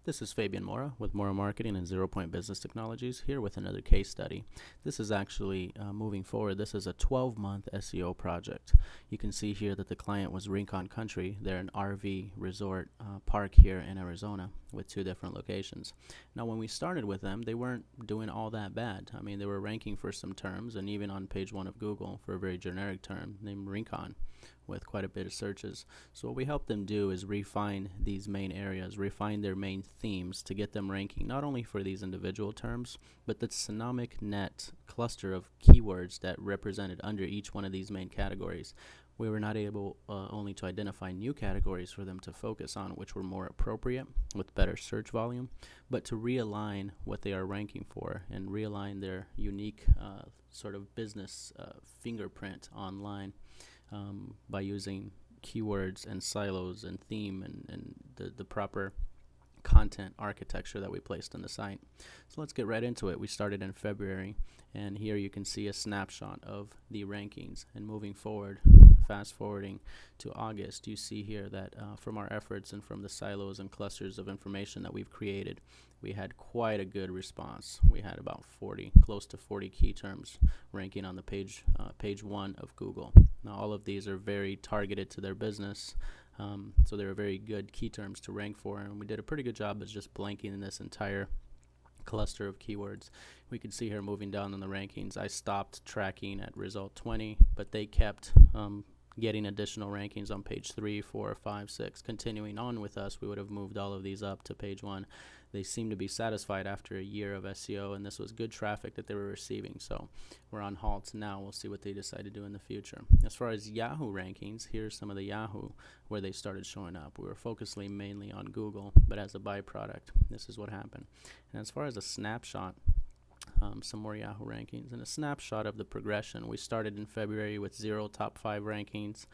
This is Fabian Mora with Mora Marketing and Zero Point Business Technologies, here with another case study. This is actually moving forward. This is a 12-month SEO project. You can see here that the client was Rincon Country. They're an RV resort park here in Arizona with 2 different locations. Now, when we started with them, they weren't doing all that bad. I mean, they were ranking for some terms, and even on page 1 of Google for a very generic term named Rincon, with quite a bit of searches. So what we help them do is refine these main areas, refine their main themes to get them ranking not only for these individual terms, but the Sonomic Net cluster of keywords that represented under each one of these main categories. We were not able only to identify new categories for them to focus on, which were more appropriate with better search volume, but to realign what they are ranking for and realign their unique sort of business fingerprint online. By using keywords and silos and theme and the proper content architecture that we placed on the site. So let's get right into it. We started in February, and here you can see a snapshot of the rankings. And moving forward, fast forwarding to August, you see here that from our efforts and from the silos and clusters of information that we've created, we had quite a good response. We had about 40, close to 40 key terms ranking on the page 1 of Google. Now, all of these are very targeted to their business, so they're very good key terms to rank for, and we did a pretty good job of just blanking in this entire cluster of keywords. We can see here moving down in the rankings, I stopped tracking at result 20, but they kept getting additional rankings on page 3, 4, 5, 6. Continuing on with us, we would have moved all of these up to page 1. They seem to be satisfied after a year of SEO, and this was good traffic that they were receiving. So we're on halt now. We'll see what they decide to do in the future. As far as Yahoo rankings, here's some of the Yahoo where they started showing up. We were focusing mainly on Google, but as a byproduct, this is what happened. And as far as a snapshot, some more Yahoo rankings and a snapshot of the progression. We started in February with 0 top 5 rankings.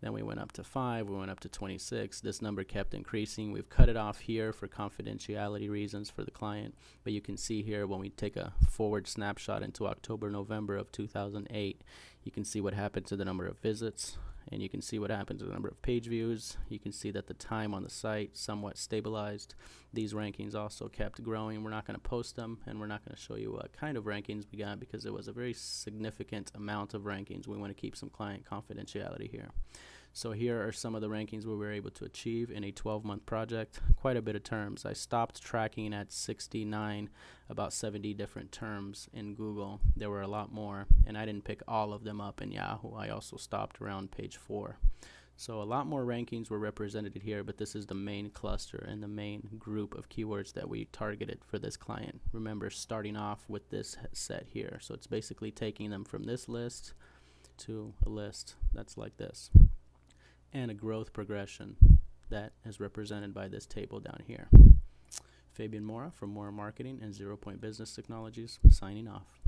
Then we went up to 5, we went up to 26. This number kept increasing. We've cut it off here for confidentiality reasons for the client. But you can see here when we take a forward snapshot into October, November of 2008, you can see what happened to the number of visits, and you can see what happened to the number of page views. You can see that the time on the site somewhat stabilized. These rankings also kept growing. We're not going to post them, and we're not going to show you what kind of rankings we got because it was a very significant amount of rankings. We want to keep some client confidentiality here. So here are some of the rankings we were able to achieve in a 12-month project. Quite a bit of terms. I stopped tracking at 69, about 70 different terms in Google. There were a lot more, and I didn't pick all of them up in Yahoo. I also stopped around page 4. So a lot more rankings were represented here, but this is the main cluster and the main group of keywords that we targeted for this client. Remember, starting off with this set here. So it's basically taking them from this list to a list that's like this, and a growth progression that is represented by this table down here. Fabian Mora from Mora Marketing and Zero Point Business Technologies, signing off.